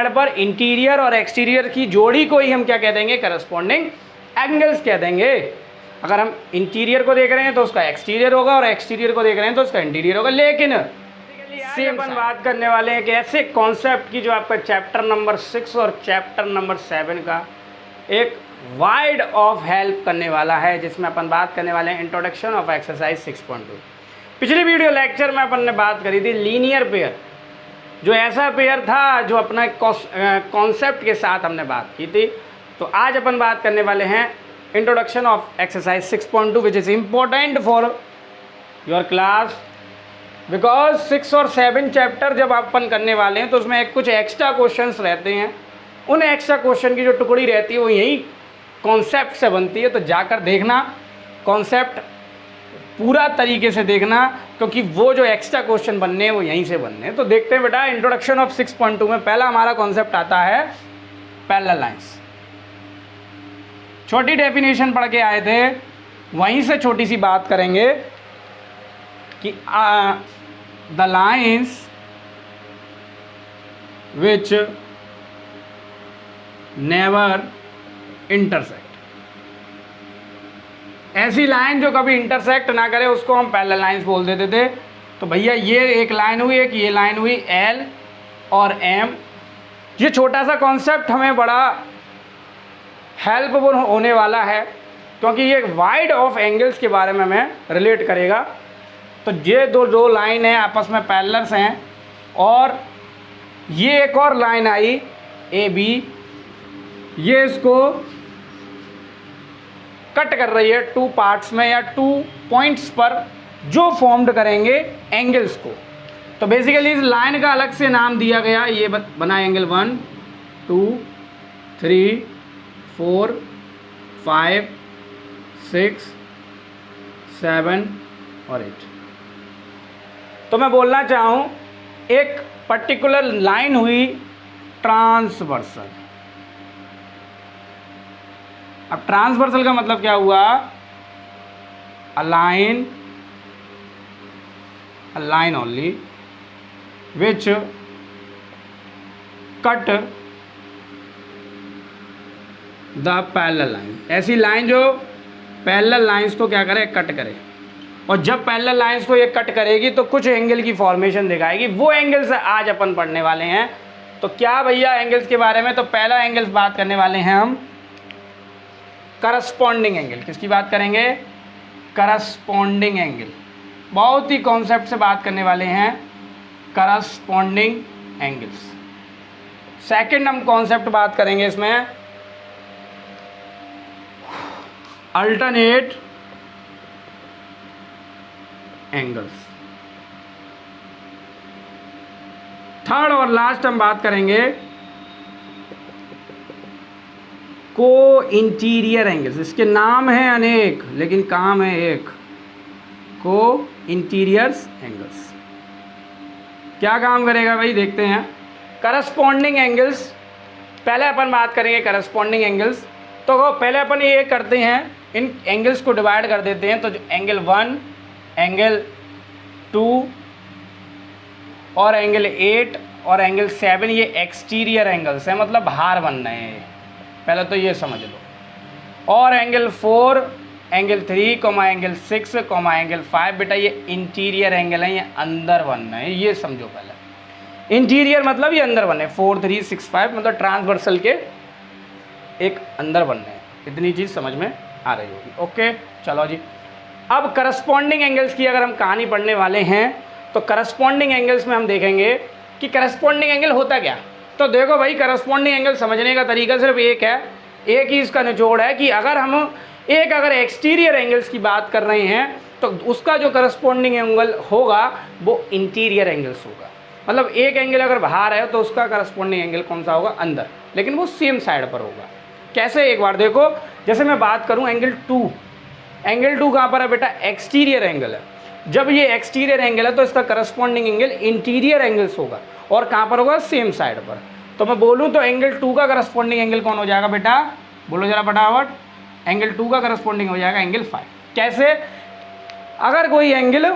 Side पर interior और exterior की जोड़ी को ही हम क्या कह देंगे, करस्पॉन्डिंग एंगल्स कह देंगे। अगर हम इंटीरियर को देख रहे हैं तो उसका एक्सटीरियर होगा और एक्सटीरियर को देख रहे हैं तो उसका इंटीरियर होगा। लेकिन सेम अपन बात करने वाले हैं कि ऐसे कॉन्सेप्ट की जो आपका चैप्टर नंबर 6 और चैप्टर नंबर 7 का एक वाइड ऑफ हेल्प करने वाला है, जिसमें अपन बात करने वाले हैं इंट्रोडक्शन ऑफ एक्सरसाइज 6.2। पिछले वीडियो लेक्चर में अपन ने बात करी थी लीनियर पेयर, जो ऐसा पेयर था जो अपना कॉन्सेप्ट के साथ हमने बात की थी। तो आज अपन बात करने वाले हैं introduction of exercise 6.2 which is important for your class, because 6 और 7 चैप्टर जब अपन करने वाले हैं तो उसमें कुछ एक्स्ट्रा क्वेश्चंस रहते हैं। उन एक्स्ट्रा क्वेश्चन की जो टुकड़ी रहती है वो यही कॉन्सेप्ट से बनती है। तो जाकर देखना, कॉन्सेप्ट पूरा तरीके से देखना, क्योंकि वो जो एक्स्ट्रा क्वेश्चन बनने हैं वो यहीं से बनने हैं। तो देखते हैं बेटा, इंट्रोडक्शन ऑफ 6.2 में पहला हमारा कॉन्सेप्ट आता है पैरेलल लाइंस। छोटी डेफिनेशन पढ़ के आए थे, वहीं से छोटी सी बात करेंगे कि the lines which never intersect, ऐसी लाइन जो कभी इंटरसेक्ट ना करे उसको हम पैरेलल लाइंस बोल देते थे। तो भैया ये एक लाइन हुई, एक ये लाइन हुई एल और एम। ये छोटा सा कॉन्सेप्ट हमें बड़ा हेल्पफुल होने वाला है, क्योंकि ये वाइड ऑफ एंगल्स के बारे में हमें रिलेट करेगा। तो ये दो लाइन है आपस में पैरेलल्स हैं, और ये एक और लाइन आई ए बी, ये इसको कट कर रही है 2 पार्ट्स में या 2 पॉइंट्स पर, जो फॉर्म्ड करेंगे एंगल्स को। तो बेसिकली इस लाइन का अलग से नाम दिया गया, ये बना एंगल 1 2 3 4 5 6 7 और 8। तो मैं बोलना चाहूँ एक पर्टिकुलर लाइन हुई ट्रांसवर्सल। अब ट्रांसवर्सल का मतलब क्या हुआ, a line only which cut the parallel line. ऐसी लाइन जो पैरेलल लाइंस को क्या करे, कट करे। और जब पैरेलल लाइंस को ये कट करेगी तो कुछ एंगल की फॉर्मेशन दिखाएगी। वो एंगल्स आज अपन पढ़ने वाले हैं। तो क्या भैया एंगल्स के बारे में, तो पहला एंगल्स बात करने वाले हैं हम करस्पॉन्डिंग एंगल। किसकी बात करेंगे, करस्पॉन्डिंग एंगल। बहुत ही कॉन्सेप्ट से बात करने वाले हैं, करस्पॉन्डिंग एंगल्स। सेकंड हम कॉन्सेप्ट बात करेंगे इसमें अल्टरनेट एंगल्स। थर्ड और लास्ट हम बात करेंगे को इंटीरियर एंगल्स। इसके नाम हैं अनेक लेकिन काम है एक, को इंटीरियर्स एंगल्स। क्या काम करेगा भाई, देखते हैं। करस्पॉन्डिंग एंगल्स, पहले अपन बात करेंगे करस्पॉन्डिंग एंगल्स। तो पहले अपन ये करते हैं, इन एंगल्स को डिवाइड कर देते हैं। तो जो एंगल 1, एंगल 2 और एंगल 8 और एंगल 7, ये एक्सटीरियर एंगल्स हैं, मतलब बाहर बन रहे हैं, पहले तो ये समझ लो। और एंगल 4, एंगल 3, एंगल 6, एंगल 5 बेटा ये इंटीरियर एंगल हैं, ये अंदर बन रहे हैं, ये समझो पहले। इंटीरियर मतलब ये अंदर बने, 4 3 6 5 मतलब ट्रांसवर्सल के एक अंदर बन रहे हैं। इतनी चीज़ समझ में आ रही होगी। ओके, चलो जी। अब करस्पॉन्डिंग एंगल्स की अगर हम कहानी पढ़ने वाले हैं तो करस्पॉन्डिंग एंगल्स में हम देखेंगे कि करस्पॉन्डिंग एंगल होता क्या। तो देखो भाई, करस्पॉन्डिंग एंगल समझने का तरीका सिर्फ एक है, एक ही इसका निचोड़ है कि अगर हम अगर एक्सटीरियर एंगल्स की बात कर रहे हैं तो उसका जो करस्पॉन्डिंग एंगल होगा वो इंटीरियर एंगल्स होगा। मतलब एक एंगल अगर बाहर है तो उसका करस्पॉन्डिंग एंगल कौन सा होगा, अंदर, लेकिन वो सेम साइड पर होगा। कैसे, एक बार देखो। जैसे मैं बात करूँ एंगल 2, एंगल 2 कहाँ पर है बेटा, एक्सटीरियर एंगल है। जब ये एक्सटीरियर एंगल है तो इसका करस्पॉन्डिंग एंगल इंटीरियर एंगल्स होगा, और कहाँ पर होगा, सेम साइड पर। तो मैं बोलूँ तो एंगल 2 का करस्पॉन्डिंग एंगल कौन हो जाएगा बेटा, बोलो जरा फटाफट। एंगल 2 का करस्पॉन्डिंग हो जाएगा एंगल 5। कैसे, अगर कोई एंगल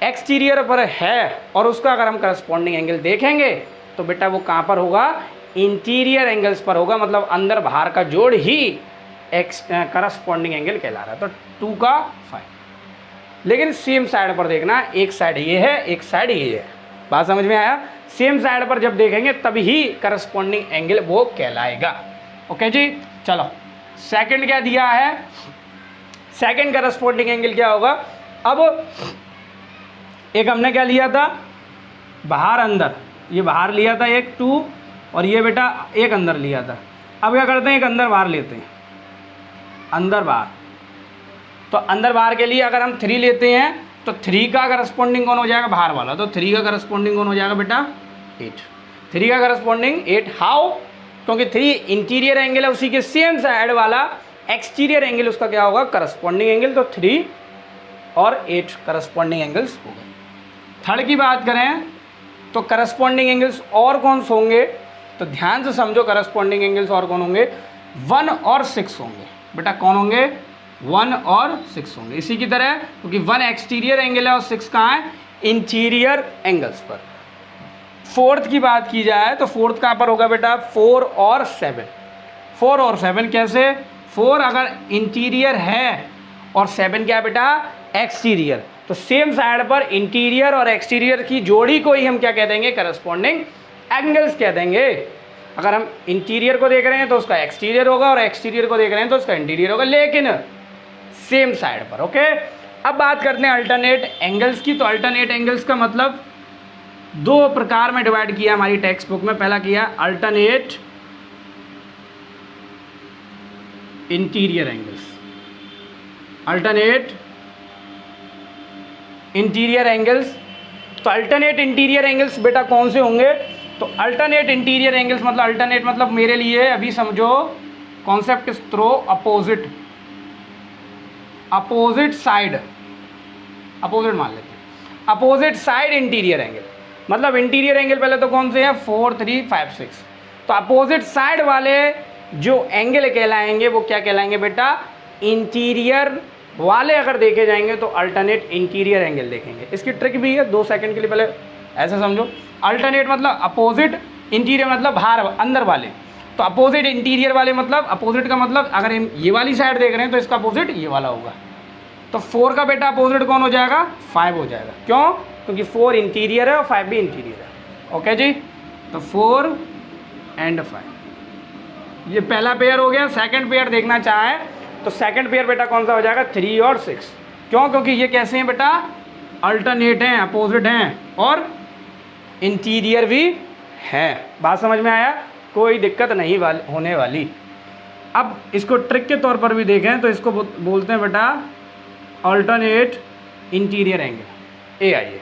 एक्सटीरियर पर है और उसका अगर हम करस्पॉन्डिंग एंगल देखेंगे तो बेटा वो कहाँ पर होगा, इंटीरियर एंगल्स पर होगा, मतलब अंदर बाहर का जोड़ ही करस्पॉन्डिंग एंगल कहला रहा है। तो 2 का 5। लेकिन सेम साइड पर देखना, एक साइड ये है, एक साइड ये है। बात समझ में आया? सेम साइड पर जब देखेंगे तभी ही करस्पॉन्डिंग एंगल वो कहलाएगा। ओके जी, चलो सेकंड क्या दिया है, सेकंड करस्पॉन्डिंग एंगल क्या होगा। अब एक हमने क्या लिया था, बाहर अंदर, ये बाहर लिया था एक 2, और ये बेटा एक अंदर लिया था। अब क्या करते हैं, एक अंदर बाहर लेते हैं, अंदर बाहर। तो अंदर बाहर के लिए अगर हम 3 लेते हैं तो 3 का करस्पॉन्डिंग कौन हो जाएगा, बाहर वाला। तो 3 का करस्पॉन्डिंग कौन हो जाएगा बेटा, 8। 3 का करस्पॉन्डिंग 8। हाउ, क्योंकि 3 इंटीरियर एंगल है, उसी के सेम साइड वाला एक्सटीरियर एंगल उसका क्या होगा, करस्पॉन्डिंग एंगल। तो 3 और 8 करस्पॉन्डिंग एंगल्स हो गए। थर्ड की बात करें तो करस्पॉन्डिंग एंगल्स और कौन से होंगे, तो ध्यान से समझो, करस्पॉन्डिंग एंगल्स और कौन होंगे, 1 और 6 होंगे बेटा। कौन होंगे, 1 और 6 होंगे। इसी की तरह, क्योंकि 1 एक्सटीरियर एंगल है और 6 कहाँ है, इंटीरियर एंगल्स पर। फोर्थ की बात की जाए तो फोर्थ कहाँ पर होगा बेटा, 4 और 7। 4 और 7 कैसे, 4 अगर इंटीरियर है और 7 क्या बेटा, एक्सटीरियर, तो सेम साइड पर इंटीरियर और एक्सटीरियर की जोड़ी को ही हम क्या कह देंगे, करस्पॉन्डिंग एंगल्स कह देंगे। अगर हम इंटीरियर को देख रहे हैं तो उसका एक्सटीरियर होगा, और एक्सटीरियर को देख रहे हैं तो उसका इंटीरियर होगा, लेकिन सेम साइड पर। ओके, अब बात करते हैं अल्टरनेट एंगल्स की। तो अल्टरनेट एंगल्स का मतलब 2 प्रकार में डिवाइड किया हमारी टेक्स्ट बुक में। पहला किया alternate interior angles, alternate interior angles. तो अल्टरनेट इंटीरियर एंगल्स बेटा कौन से होंगे, तो अल्टरनेट इंटीरियर एंगल्स मतलब, अल्टरनेट मतलब मेरे लिए अभी समझो concept throw, opposite, opposite side, opposite मान लेते हैं, अपोजिट साइड इंटीरियर एंगल। मतलब इंटीरियर एंगल पहले तो कौन से हैं, 4, 3, 5, 6। तो अपोजिट साइड वाले जो एंगल कहलाएंगे वो क्या कहलाएंगे बेटा, इंटीरियर वाले अगर देखे जाएंगे तो अल्टरनेट इंटीरियर एंगल देखेंगे। इसकी ट्रिक भी है, 2 सेकंड के लिए पहले ऐसा समझो। अल्टरनेट मतलब अपोजिट, इंटीरियर मतलब बाहर अंदर वाले। तो अपोजिट इंटीरियर वाले मतलब, अपोजिट का मतलब अगर हम ये वाली साइड देख रहे हैं तो इसका अपोजिट ये वाला होगा। तो 4 का बेटा अपोजिट कौन हो जाएगा, 5 हो जाएगा। क्यों, क्योंकि 4 इंटीरियर है और 5 भी इंटीरियर है। ओके जी, तो 4 एंड 5 ये पहला पेयर हो गया। सेकंड पेयर देखना चाहे तो सेकंड पेयर बेटा कौन सा हो जाएगा, 3 और 6। क्यों, क्योंकि ये कैसे हैं बेटा, अल्टरनेट हैं, अपोजिट हैं और इंटीरियर भी है। बात समझ में आया, कोई दिक्कत नहीं होने वाली। अब इसको ट्रिक के तौर पर भी देखें तो इसको बोलते हैं बेटा अल्टरनेट इंटीरियर एंगल, ए आइए।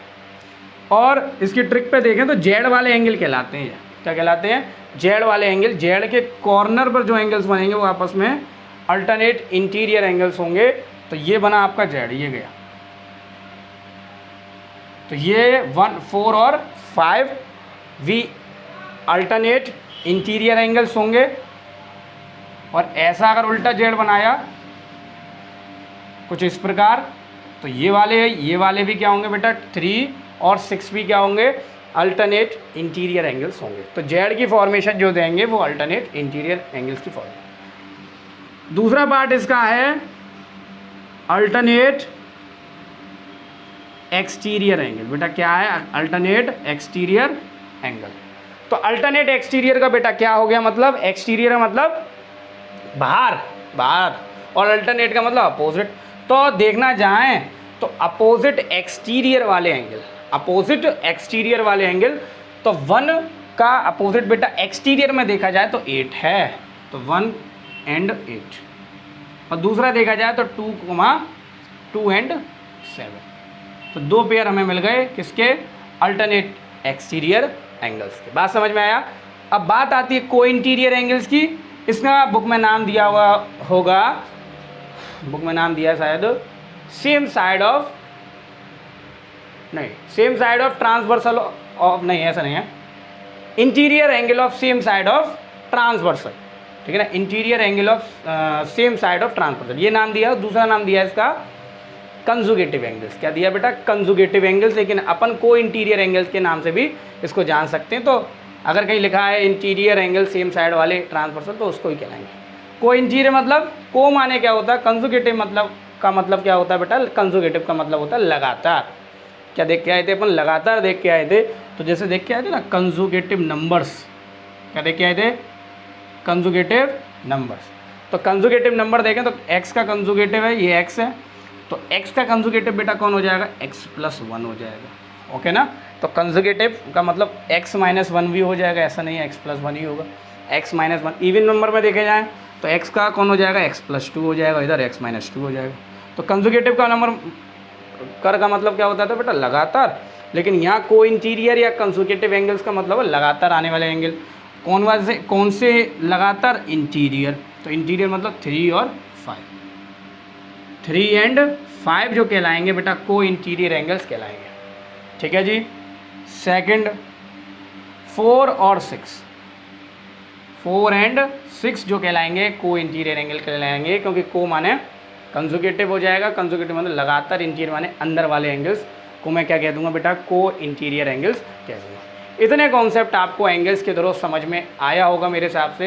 और इसकी ट्रिक पे देखें तो जेड वाले एंगल कहलाते हैं। क्या कहलाते हैं, जेड वाले एंगल। जेड के कॉर्नर पर जो एंगल्स बनेंगे वो आपस में अल्टरनेट इंटीरियर एंगल्स होंगे। तो ये बना आपका जेड, ये गया। तो ये 1, 4 और 5 भी अल्टरनेट इंटीरियर एंगल्स होंगे। और ऐसा अगर उल्टा जेड बनाया कुछ इस प्रकार, तो ये वाले भी क्या होंगे बेटा, 3 और 6 भी क्या होंगे, अल्टरनेट इंटीरियर एंगल्स होंगे। तो जेड की फॉर्मेशन जो देंगे वो अल्टरनेट इंटीरियर एंगल्स की फॉर्मेशन। दूसरा पार्ट इसका है अल्टरनेट एक्सटीरियर एंगल। बेटा क्या है, अल्टरनेट एक्सटीरियर एंगल। तो अल्टरनेट एक्सटीरियर का बेटा क्या हो गया, मतलब एक्सटीरियर का मतलब बाहर, और अल्टरनेट का मतलब अपोजिट। तो देखना जाएं तो अपोजिट एक्सटीरियर वाले एंगल, अपोजिट एक्सटीरियर वाले एंगल, तो 1 का अपोजिट बेटा एक्सटीरियर में देखा जाए तो 8 है। तो 1 एंड 8। और दूसरा देखा जाए तो 2 एंड 7। तो 2 पेयर हमें मिल गए किसके, अल्टरनेट एक्सटीरियर एंगल्स के। बात समझ में आया। अब बात आती है को इंटीरियर एंगल्स की। इसका बुक में नाम दिया हुआ होगा, बुक में नाम दिया है शायद same side of transversal of, नहीं ऐसा नहीं है, interior angle of same side of transversal. ठीक है ना, interior angle of same side of transversal, ये नाम दिया। दूसरा नाम दिया है इसका कंजुगेटिव एंगल्स। क्या दिया बेटा, कंजुगेटिव एंगल्स। लेकिन अपन को इंटीरियर एंगल्स के नाम से भी इसको जान सकते हैं। तो अगर कहीं लिखा है इंटीरियर एंगल सेम साइड वाले ट्रांसवर्सल तो उसको ही कहलाएंगे। को इंटीरियर मतलब को माने क्या होता है, कंजुगेटिव मतलब का मतलब क्या होता है बेटा, कंजुगेटिव का मतलब होता है लगातार। क्या देख के आए थे अपन, लगातार देख के आए थे। तो जैसे देख के आए थे ना कंजुगेटिव नंबर्स, क्या देख के आए थे, कंजुगेटिव नंबर्स। तो कंजुगेटिव नंबर देखें तो x का कंजुगेटिव है, ये x है, तो x का कंजुगेटिव बेटा कौन हो जाएगा, x+1 हो जाएगा। ओके ना, तो कंजुगेटिव का मतलब x-1 भी हो जाएगा, ऐसा नहीं है x+1 ही होगा, x-1। इवन नंबर में देखे जाए तो x का कौन हो जाएगा, x+2 हो जाएगा, इधर x-2 हो जाएगा। तो कंजुगेटिव का नंबर कर का मतलब क्या होता था बेटा, लगातार। लेकिन यहाँ को इंटीरियर या कंजुगेटिव एंगल्स का मतलब है लगातार आने वाले एंगल। कौन से लगातार, इंटीरियर। तो इंटीरियर मतलब 3 और 5, 3 एंड 5 जो कहलाएंगे बेटा को इंटीरियर एंगल्स कहलाएंगे। ठीक है जी। सेकंड 4 और 6, 4 एंड 6 जो कहलाएंगे को इंटीरियर एंगल कहलाएंगे, क्योंकि को माने कंजुगेटिव हो जाएगा, कंजुगेटिव मतलब लगातार, इंटीरियर माने अंदर वाले एंगल्स को मैं क्या कह दूंगा बेटा, को इंटीरियर एंगल्स कह दूंगा। इतने कॉन्सेप्ट आपको एंगल्स के थ्रू समझ में आया होगा मेरे हिसाब से।